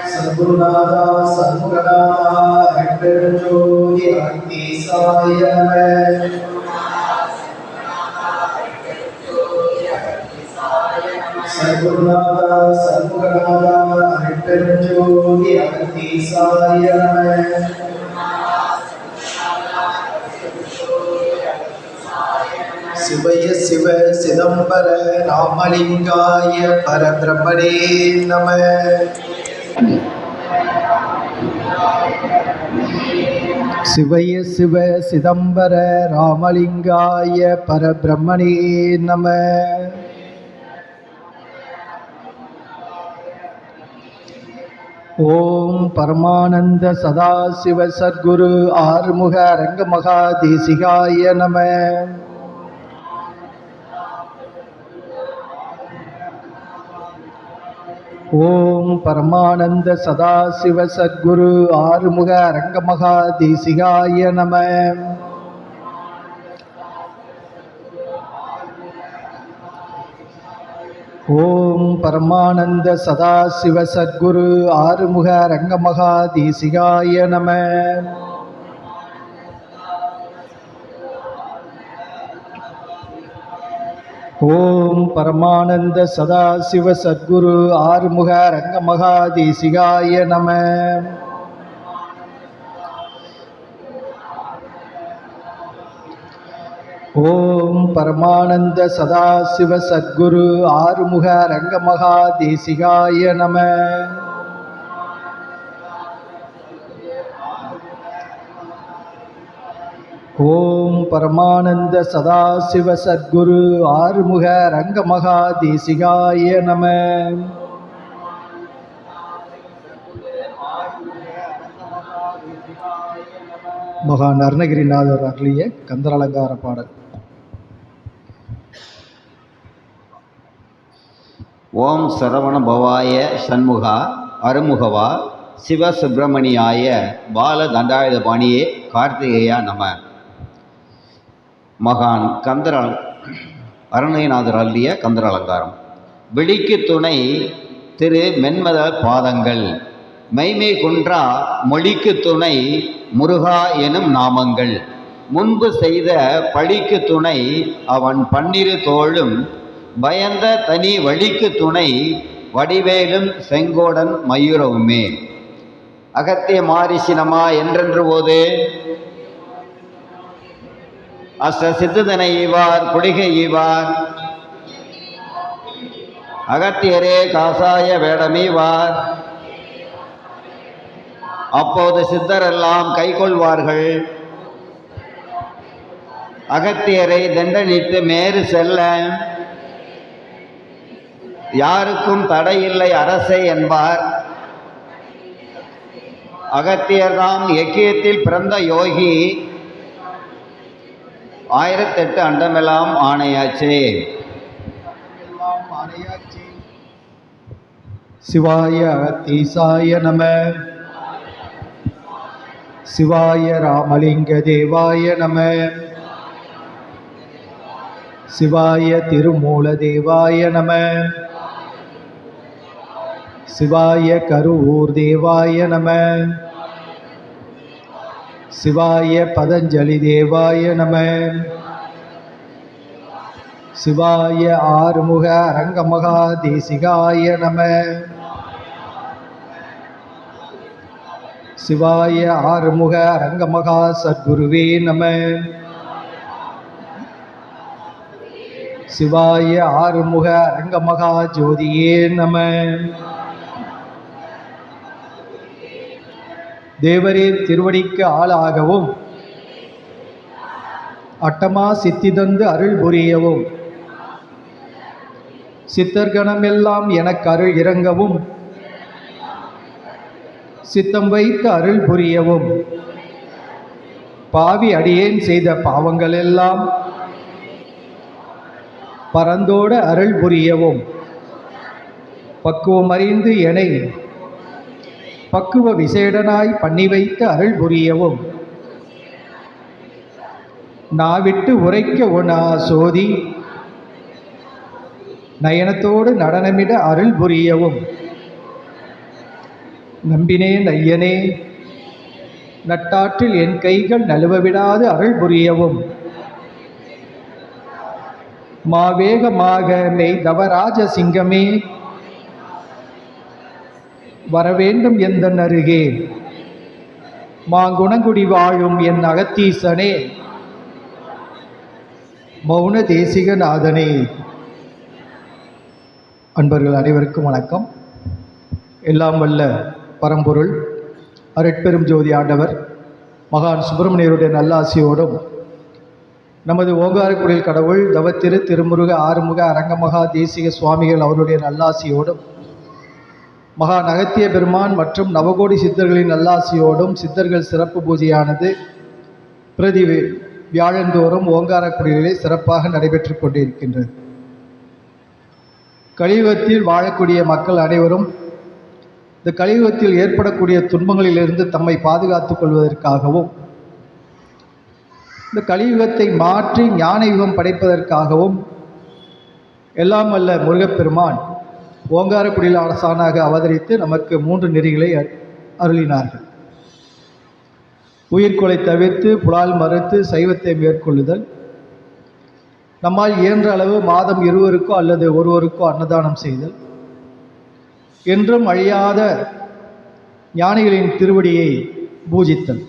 सद्गुरुनाथा सद्गुरुनाथा अष्टज्योति अतिसाय सद्गुरुनाथा सद्गुरुनाथा अष्टज्योति अतिसाय शिवय शिव सिदंबर रामलिंगाय परब्रह्मणे नमः। शिवय शिव सिदंबर रामलिंगाय परब्रह्मणे नमः। ओम परमानंद सदाशिव सद्गुरु आறுமுக அரங்கமகாதேசிகாய नमः। ओम परमानंद सदाशिव सद्गुरु आறுமுக அரங்கமகாதேசிகாய नमः। ओम परमानंद सदाशिव सद्गुरु आறுமுக அரங்கமகாதேசிகாய नमः। ओम परमानंद सदाशिव सद्गुरु आறுமுக அரங்கமகாதேசிகாய नमः। ओम परमानंद सदाशिव सद्गुरु आறுமுக அரங்கமகாதேசிகாய नमः। ओम परमानंद सदाशिव सद्गुरु आறுமுக அரங்கமகாதேசிகாய नमः। மகான் அருணகிரிநாதர் அருளிய கந்தர் அலங்கார பாடல். ஓம் சரவண பவாய சண்முகா அருமுகவா சிவசுப்பிரமணியாய பால தண்டாயுத பாணியே கார்த்திகேயா நம. மகான் அருணகிரிநாதர் அருளிய கந்தர் அலங்காரம். விழிக்கு துணை திரு மென்மத பாதங்கள், மெய்மை குன்றா மொழிக்கு துணை முருகா எனும் நாமங்கள், முன்பு செய்த பழிக்கு துணை அவன் பன்னிரு தோளும், பயந்த தனி வழிக்கு துணை வடிவேலும் செங்கோடன் மயூரவுமே. அகத்திய மாரிசினமா என்றென்று போது அஷ்ட சித்துதனை ஈவார் குடிகை ஈவார், அகத்தியரே காசாய வேடமீவார், அப்போது சித்தரெல்லாம் கைக்கொள்வார்கள். அகத்தியரை தண்டனித்து மேறு செல்ல யாருக்கும் தடையில்லை அரசே என்பார். அகத்தியர்தாம் எக்கியத்தில் பிறந்த யோகி, 1008 அண்டமெல்லாம் ஆணையாச்சே. சிவாய அகத்தீசாய நம. சிவாய ராமலிங்க தேவாய நம. சிவாய திருமூல தேவாய நம. சிவாய கருவூர் தேவாய நம. சிவாய பதஞ்சலி தேவாய நம. சிவாய ஆறுமுக அரங்கமகாதேசிகாய நம. சிவாய ஆறுமுக அரங்கமகா சத்குருவே நம. சிவாய ஆறுமுக அரங்கமகா ஜோதியே நம. தேவரீர் திருவடிக்கு ஆளாகவும் அட்டமா சித்தி தந்து அருள் புரியவும், சித்தர்கணமெல்லாம் எனக்கு அருள் இறங்கவும், சித்தம் வைத்து அருள் புரியவும், பாவி அடியேன் செய்த பாவங்கள் எல்லாம் பரந்தோட அருள் புரியவும், பக்குவம் அறிந்து எனை பக்குவ விசேடனாய் பண்ணி வைத்து அருள் புரியவும், நாவிட்டு உரைக்க ஒணா சோதி நயனத்தோடு நடனமிட அருள் புரியவும். நம்பினேன் ஐயனே, நட்டாற்றில் என் கைகள் நழுவவிடாது அருள் புரியவும். மாவேகமாக மெய் தவராஜ சிங்கமே, வரவேண்டும் எந்தன் அருகே. மாங்குணங்குடி வாழும் என் அகத்தீசனே, மௌன தேசிகநாதனே. அன்பர்கள் அனைவருக்கும் வணக்கம். எல்லாம் வல்ல பரம்பொருள் அருட்பெரும் ஜோதி ஆண்டவர் மகான் சுப்பிரமணியருடைய நல்லாசியோடும், நமது ஓங்காரக்குடில் கடவுள் தவத்திரு திருமுருக ஆறுமுக அரங்கமகா தேசிக சுவாமிகள் அவருடைய நல்லாசியோடும், மகான் அகத்திய பெருமான் மற்றும் நவகோடி சித்தர்களின் நல்லாசியோடும் சித்தர்கள் சிறப்பு பூஜையானது பிரதி வியாழந்தோறும் ஓங்காரக்குடியிலே சிறப்பாக நடைபெற்று கொண்டிருக்கின்றது. கலியுகத்தில் வாழக்கூடிய மக்கள் அனைவரும் இந்த கலியுகத்தில் ஏற்படக்கூடிய துன்பங்களிலிருந்து தம்மை பாதுகாத்துக் கொள்வதற்காகவும், இந்த கலியுகத்தை மாற்றி ஞான யுகம் படைப்பதற்காகவும் எல்லாம் வல்ல முருகப்பெருமான் ஓங்காரக்குடியில் அரசானாக அவதரித்து நமக்கு 3 நெறிகளை அருளினார்கள். உயிர்கொலை தவிர்த்து புலால் மறுத்து சைவத்தை மேற்கொள்ளுதல், நம்மால் இயன்ற அளவு மாதம் 20க்கோ அல்லது ஒருவருக்கோ அன்னதானம் செய்தல், என்றும் அழியாத ஞானிகளின் திருவடியை பூஜித்தல்.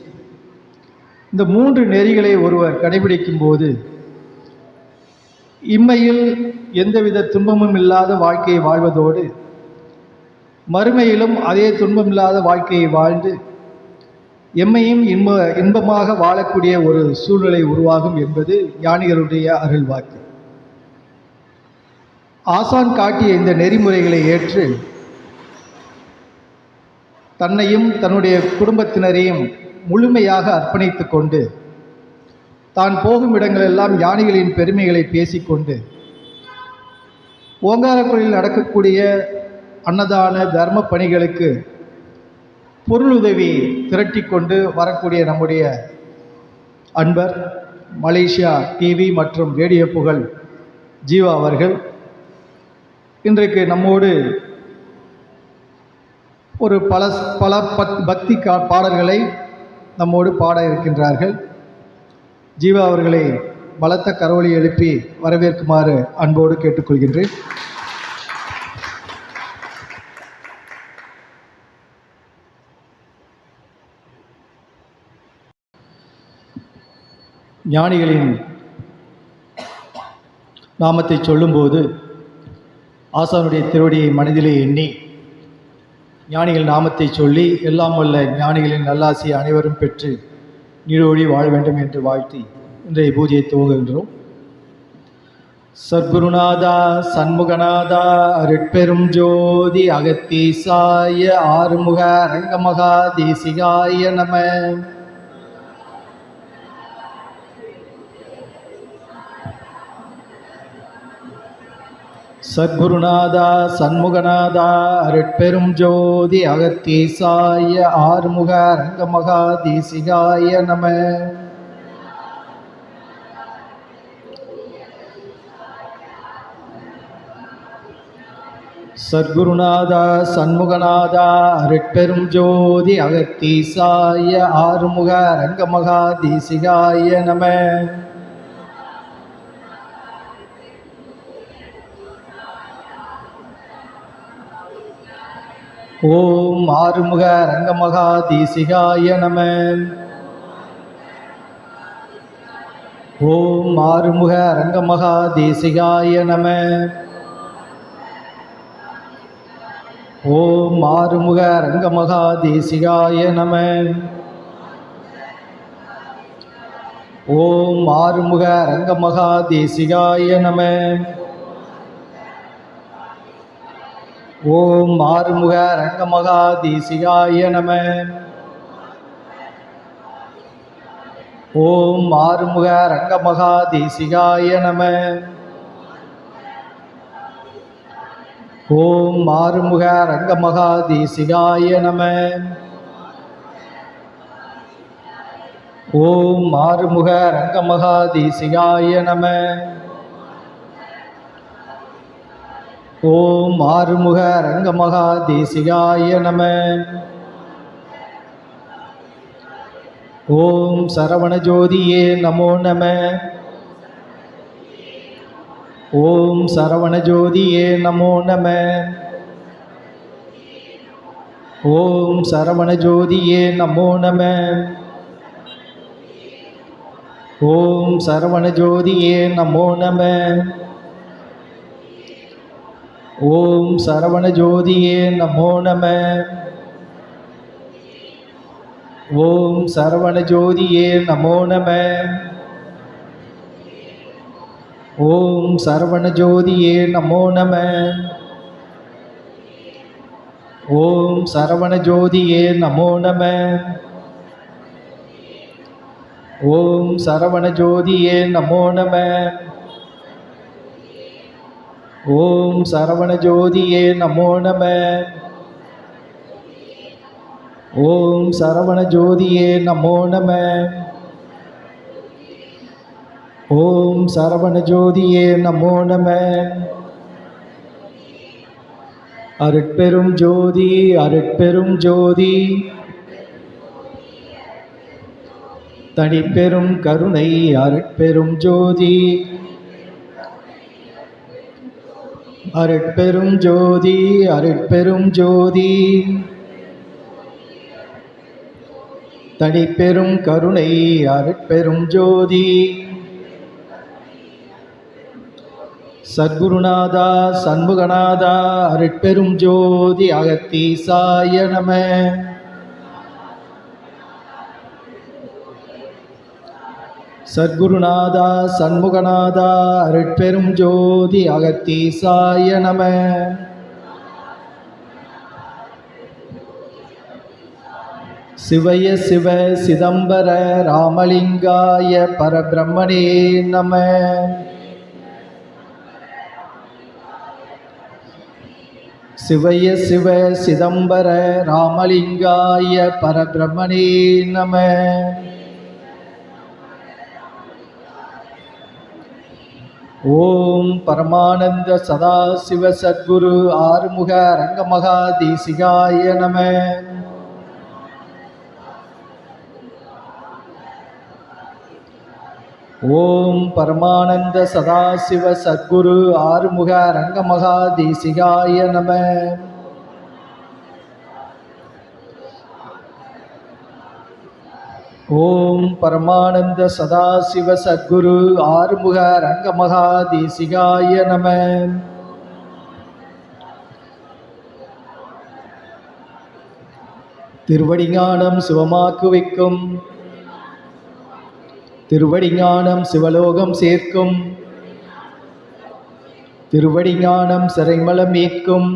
இந்த 3 நெறிகளை ஒருவர் கடைபிடிக்கும் போது இம்மையில் எந்தவித துன்பமும் இல்லாத வாழ்க்கையை வாழ்வதோடு மறுமையிலும் அதே துன்பமில்லாத வாழ்க்கையை வாழ்ந்து எம்மையும் இன்பமாக வாழக்கூடிய ஒரு சூழ்நிலை உருவாகும் என்பது ஞானிகளுடைய அருள்வாக்கு. ஆசான் காட்டிய இந்த நெறிமுறைகளை ஏற்று தன்னையும் தன்னுடைய குடும்பத்தினரையும் முழுமையாக அர்ப்பணித்து கொண்டு தான் போகும் இடங்களெல்லாம் ஞானிகளின் பெருமைகளை பேசிக்கொண்டு ஓங்காரக்குடியில் நடக்கக்கூடிய அன்னதான தர்ம பணிகளுக்கு பொருளுதவி திரட்டி கொண்டு வரக்கூடிய நம்முடைய அன்பர் மலேசியா டிவி மற்றும் ரேடியோ புகழ் ஜீவா அவர்கள் இன்றைக்கு நம்மோடு ஒரு பல பக்தி பாடல்களை நம்மோடு பாட இருக்கின்றார்கள். ஜீவா அவர்களை பலத்த கரவொலி எழுப்பி வரவேற்குமாறு அன்போடு கேட்டுக்கொள்கின்றேன். ஞானிகளின் நாமத்தை சொல்லும்போது ஆசானுடைய திருவடியை மனதிலே எண்ணி ஞானிகள் நாமத்தை சொல்லி எல்லாம் வல்ல ஞானிகளின் நல்லாசி அனைவரும் பெற்று நீடோடி வாழ வேண்டும் என்று வாழ்த்தி இன்றைய பூஜையை துவங்குகின்றோம். சத்குருநாதா சண்முகநாதா அருட்பெரும் ஜோதி அகத்தீசாய ஆறுமுக அரங்கமகா தேசிகாய நம. சத்குருநாதா சண்முகநாதா அருட்பெரும் ஜோதி அகத்தீசாய ஆறுமுக அரங்கமகா தேசிகாய நம. சத்குருநாதா சண்முகநாதா அருட்பெரும் ஜோதி அகத்தீசாய ஆறுமுக அரங்கமகா தேசிகாய நம. ஓம் ஆறுமுக அரங்கமகா தேசிகாய நம. ஓம் ஆறுமுக அரங்கமகா தேசிகாய நம. ஓம் ஆறுமுக அரங்கமகா தேசிகாய நம. ஓம் ஆறுமுக அரங்கமகா தேசிகாய நம. ஓம் ஆறுமுக அரங்கமகா தேசிகாய நம. ஓம் ஆறுமுக அரங்கமகா தேசிகாய நம. ஓம் ஆறுமுக அரங்கமகா தேசிகாய நம. ஓம் ஆறுமுக அரங்கமகா தேசிகாய நம. ஓம் ஆறுமுக அரங்கமகா தேசிகாய நம. ஓம் சரவண ஜோதியே நமோ நம. ஓம் சரவண ஜோதியே நமோ நம. ஓம் சரவண ஜோதியே நமோ நம. ஓம் சரவண ஜோதியே நமோ நம. ஓம் சரவண ஜோதியே நமோ நம. ஓம் சரவண ஜோதியே நமோ நம. ஓம் சரவண ஜோதியே நமோ நம. ஓம் சரவண ஜோதியே நமோ நம. ஓம் சரவண ஜோதியே நமோ நம. ஓம் சரவண ஜோதியே நமோ நம. ஓம் சரவண ஜோதியே நமோ நம. ஓம் சரவண ஜோதியே நமோ நம. அருட்பெரும் ஜோதி அருட்பெரும் ஜோதி தனிப்பெரும் கருணை அருட்பெரும் ஜோதி. அருட்பெரும் ஜோதி அருட்பெரும் ஜோதி தனிப்பெரும் கருணை அருட்பெரும் ஜோதி. சத்குருநாதா சண்முகநாதா அருட்பெரும் ஜோதி அகத்தீசாய நம. சத்குருநாதா சண்முகநாதா அருட்பெரும் ஜோதி அகத்தீசாய நம. சிவய சிவ சிதம்பர ராமலிங்காய பரபிரம்மணே நம. சிவய சிவ சிதம்பர ராமலிங்காய பரபிரம்மணே நம. ஓம் பரமானந்த சதாசிவ சத்குரு ஆறுமுக அரங்கமகா தேசிகாய நம. ஓம் பரமானந்த சதாசிவ சத்குரு ஆறுமுக அரங்கமகா தேசிகாய நம. ஓம் பரமானந்த சதாசிவ சத்குரு ஆறுமுக அரங்கமகா தேசிகாய நம. திருவடிஞானம் சிவமாக்கு வைக்கும், திருவடிஞானம் சிவலோகம் சேர்க்கும், திருவடிஞானம் சிறைமலம் மீட்கும்,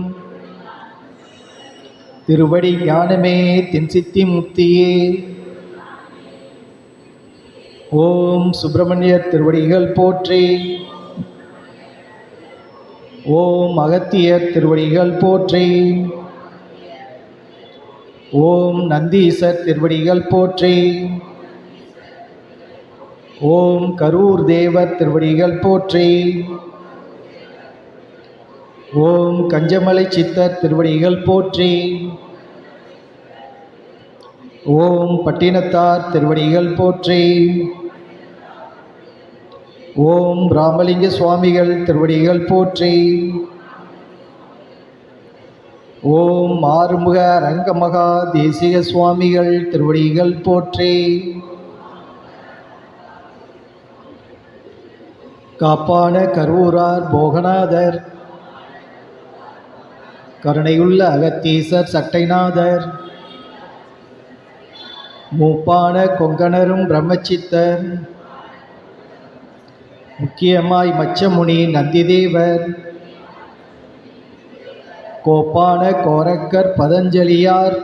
திருவடி ஞானமே தின்சித்தி முக்தியே. ஓம் சுப்பிரமணிய திருவடிகள் போற்றி. ஓம் அகத்தியர் திருவடிகள் போற்றி. ஓம் நந்தீசர் திருவடிகள் போற்றி. ஓம் கரூர் தேவர் திருவடிகள் போற்றி. ஓம் கஞ்சமலை சித்தர் திருவடிகள் போற்றி. ஓம் பட்டினத்தார் திருவடிகள் போற்றி. ஓம் ராமலிங்க சுவாமிகள் திருவடிகள் போற்றி. ஓம் ஆறுமுக அரங்கமகா தேசிக சுவாமிகள் திருவடிகள் போற்றி. காப்பான கரூரார் போகநாதர், கருணையுள்ள அகத்தீசர் சட்டைநாதர், மூப்பான கொங்கணரும் பிரம்மச்சித்தர், முக்கியமாய் மச்சமுனி நந்திதேவர், கோப்பான கோரக்கர் பதஞ்சலியார்,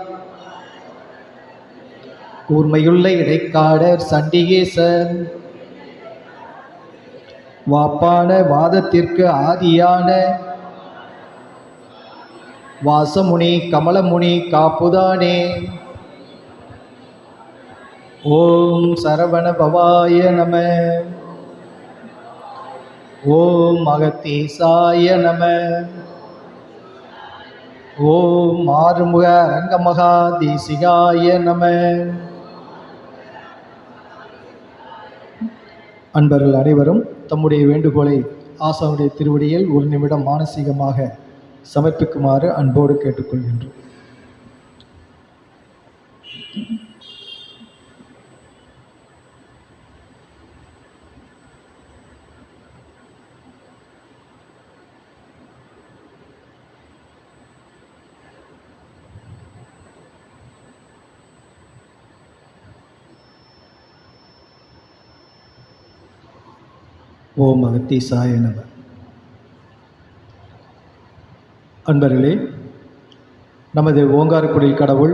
கூர்மையுள்ள இடைக்காடர் சண்டிகேசர், வாப்பான வாதத்திற்கு ஆதியான வாசமுனி கமலமுனி காப்புதானே. ஓம் சரவண பவாய நம. ஓம் அகத்தீசாய நம. ஓம் ஆறுமுக அரங்கமகா தேசிகாய நம. அன்பர்கள் அனைவரும் தம்முடைய வேண்டுகோளை ஆசானுடைய திருவடியில் ஒரு நிமிடம் மானசீகமாக சமர்ப்பிக்குமாறு அன்போடு கேட்டுக்கொள்கின்றோம். ஓம் அகத்தீசாய நம. அன்பர்களே, நமது ஓங்காரக்குடில் கடவுள்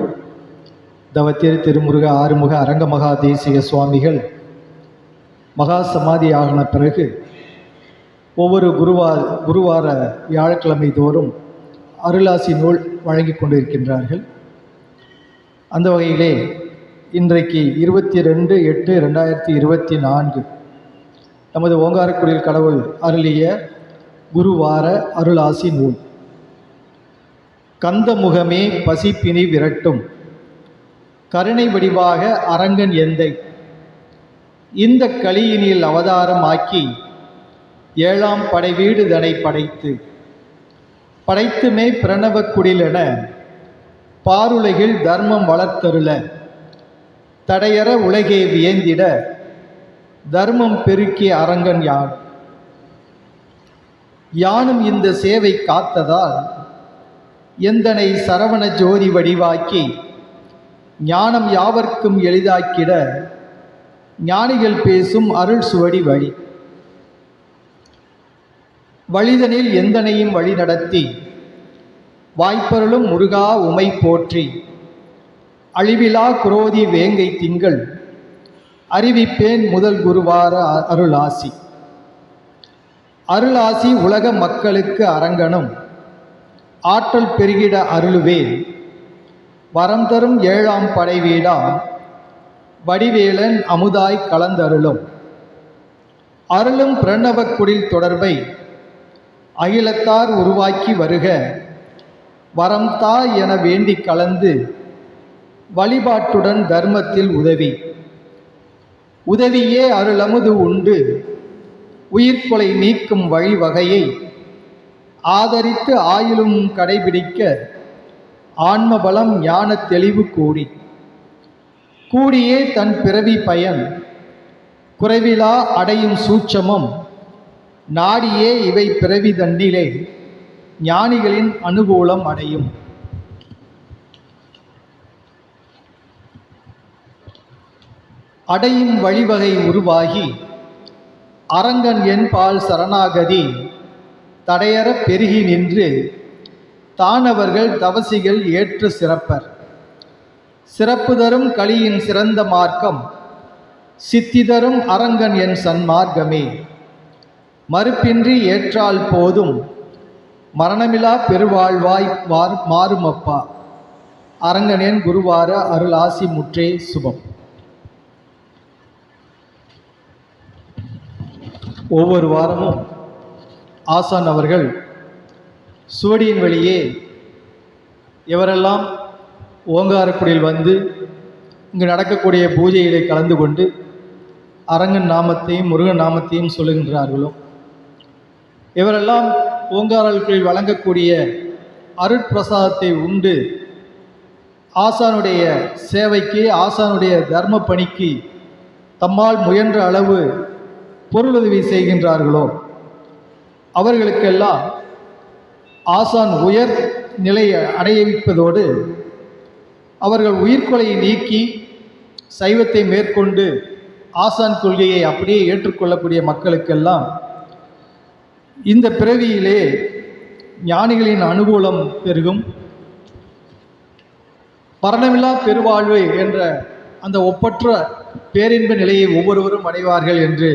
தவத்திரு திருமுருக ஆறுமுக அரங்கமகா தேசிக சுவாமிகள் மகா சமாதி ஆகின பிறகு ஒவ்வொரு குருவார வியாழக்கிழமை தோறும் அருளாசி நூல் வழங்கி கொண்டிருக்கின்றார்கள். அந்த வகையிலே இன்றைக்கு 22/8/2024 நமது ஓங்காரக்குடில் கடவுள் அருளிய குருவார அருளாசி நூல். கந்த முகமே பசிப்பினி விரட்டும் கருணை வடிவாக அரங்கன் எந்தை இந்த கலியினில் அவதாரம் ஆக்கி 7ஆம் படைவீடு தனை படைத்துமே பிரணவ குடிலென பாருலகில் தர்மம் வளர்த்தருள தடையற உலகே வியந்திட தர்மம் பெருக்கிய அரங்கன் யானும் இந்த சேவை காத்ததால் எந்தனை சரவண ஜோதி வடிவாக்கி ஞானம் யாவர்க்கும் எளிதாக்கிட ஞானிகள் பேசும் அருள் சுவடி வழிதனில் எந்தனையும் வழி நடத்தி வாய்ப்பருளும் முருகா உமை போற்றி அழிவிலா குரோதி வேங்கை திங்கள் அறிவிப்பேன் முதல் குருவார அருளாசி உலக மக்களுக்கு அரங்கனும் ஆற்றல் பெருகிட அருளுவேன் வரம் தரும் 7ஆம் படைவீடாம் வடிவேலன் அமுதாய் கலந்தருளும் அருளும் பிரணவக் குடில் தொடர்பை அகிலத்தார் உருவாக்கி வருக வரம் தா என வேண்டி கலந்து வழிபாட்டுடன் தர்மத்தில் உதவியே அருளமுது உண்டு உயிர்கொலை நீக்கும் வழிவகையை ஆதரித்து ஆயிலும் கடைபிடிக்க ஆன்மபலம் ஞான தெளிவு கூடியே தன் பிறவி பயன் குறைவிலா அடையும் சூட்சமம் நாடியே இவை பிறவி தண்டிலே ஞானிகளின் அனுகூலம் அடையும். அடையும் வழிவகை உருவாகி அரங்கன் என்பால் சரணாகதி தடையற பெருகி நின்று தானவர்கள் தவசிகள் ஏற்று சிறப்பு தரும் கலியின் சிறந்த மார்க்கம் சித்தி தரும் அரங்கன் என் சன்மார்க்கமே மறுப்பின்றி ஏற்றால் போதும் மரணமிலா பெருவாழ்வாய் மாறுமப்பா அரங்கனேன் குருவார அருளாசி முற்றே சுபம். ஒவ்வொரு வாரமும் ஆசான் அவர்கள் சுவடியின் வழியே எவரெல்லாம் ஓங்காரக்குடியில் வந்து இங்கு நடக்கக்கூடிய பூஜையிலே கலந்து கொண்டு அரங்கன் நாமத்தையும் முருகன் நாமத்தையும் சொல்லுகின்றார்களோ இவரெல்லாம் ஓங்காரக்குடியில் வழங்கக்கூடிய அருட்பிரசாதத்தை உண்டு ஆசானுடைய சேவைக்கு ஆசானுடைய தர்ம பணிக்கு தம்மால் முயன்ற அளவு பொருளுதவி செய்கின்றார்களோ அவர்களுக்கெல்லாம் ஆசான் உயர் நிலையை அடைவிப்பதோடு அவர்கள் உயிர்கொலையை நீக்கி சைவத்தை மேற்கொண்டு ஆசான் கொள்கையை அப்படியே ஏற்றுக்கொள்ளக்கூடிய மக்களுக்கெல்லாம் இந்த பிறவியிலே ஞானிகளின் அனுகூலம் பெருகும் மரணமில்லா பெருவாழ்வு என்ற அந்த ஒப்பற்ற பேரின்ப நிலையை ஒவ்வொருவரும் அடைவார்கள் என்று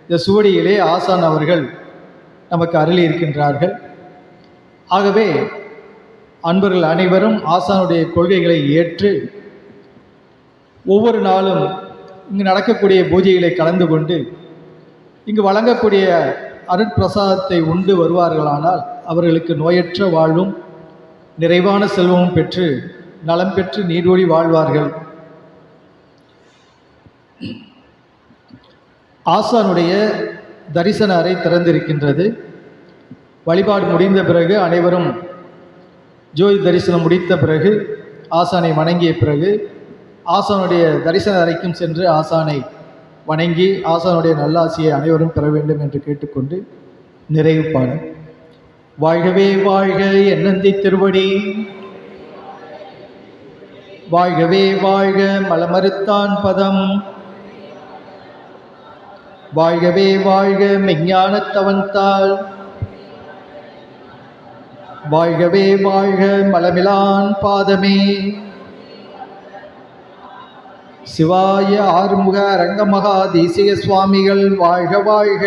இந்த சுவடியிலே ஆசான் அவர்கள் நமக்கு அருளி இருக்கின்றார்கள். ஆகவே அன்பர்கள் அனைவரும் ஆசானுடைய கொள்கைகளை ஏற்று ஒவ்வொரு நாளும் இங்கு நடக்கக்கூடிய பூஜைகளை கலந்து கொண்டு இங்கு வழங்கக்கூடிய அருட்பிரசாதத்தை உண்டு வருவார்களானால் அவர்களுக்கு நோயற்ற வாழ்வும் நிறைவான செல்வமும் பெற்று நலம் பெற்று நீடோடி வாழ்வார்கள். ஆசானுடைய தரிசன அறை திறந்திருக்கின்றது. வழிபாடு முடிந்த பிறகு அனைவரும் ஜோதி தரிசனம் முடித்த பிறகு ஆசானை வணங்கிய பிறகு ஆசானுடைய தரிசன அறைக்கும் சென்று ஆசானை வணங்கி ஆசானுடைய நல்லாசியை அனைவரும் பெற வேண்டும் என்று கேட்டுக்கொண்டு நிறைவு பாடல். வாழ்கவே வாழ்க என்னந்தி திருவடி, வாழ்கவே வாழ்க மலமறுத்தான் பதம், வாழ்கவே வாழ்க மெஞ்ஞானத்தவன்தாள், வாழ்கவே வாழ்க மலமிலான் பாதமே. சிவாய ஆறுமுக அரங்கமகா தேசிக சுவாமிகள் வாழ்க வாழ்க.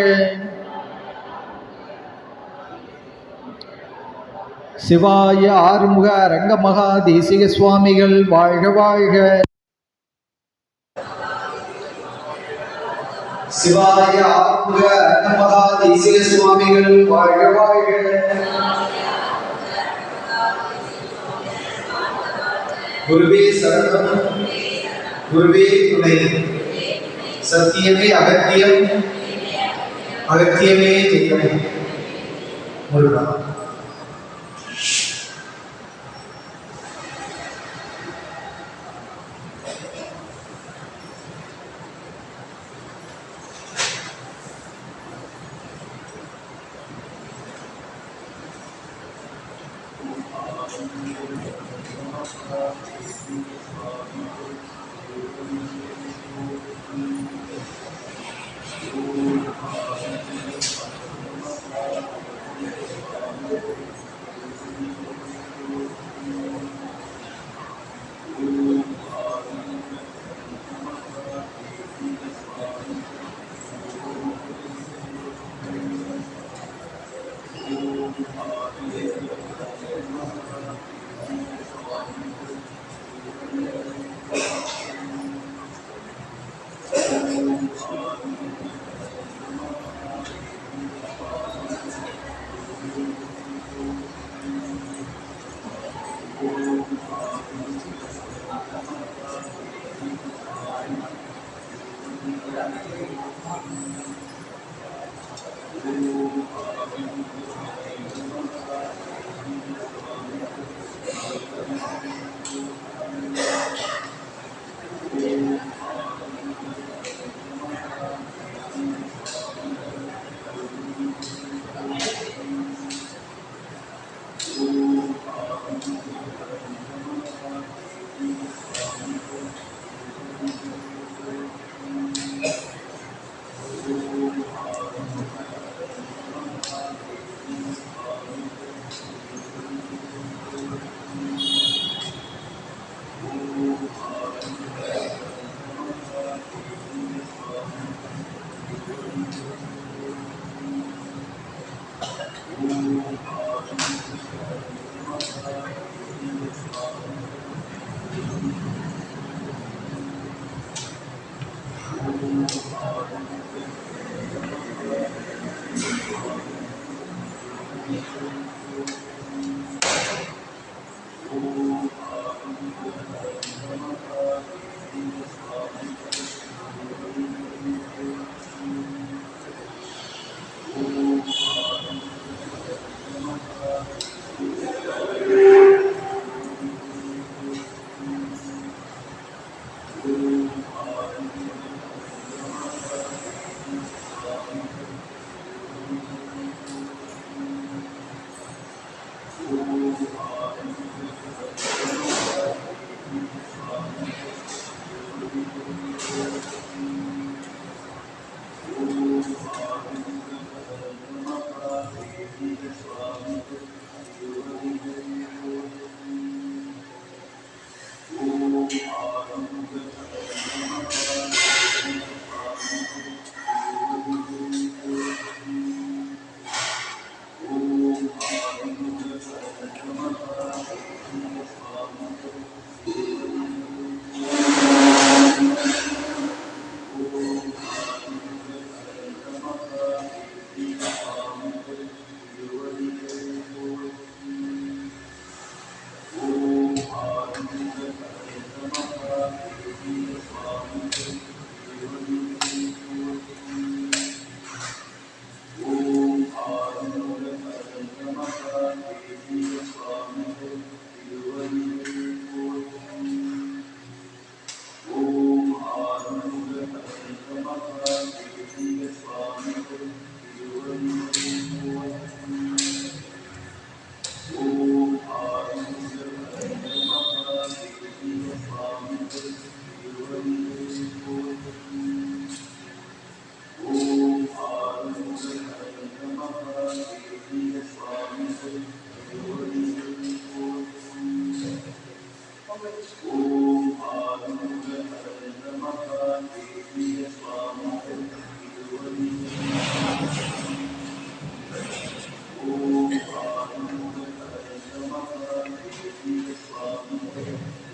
சிவாய ஆறுமுக அரங்கமகா தேசிக சுவாமிகள் வாழ்க வாழ்க. சிவாய ஆறுமுக அரங்கமகா தேசிக சுவாமிகள் வாழ்க வாழ்க. குருவே சரணம், குருவே துணை, சத்தியமே அகத்தியம், அகத்தியமே ஜெயம். முருகா. வேண்டும்.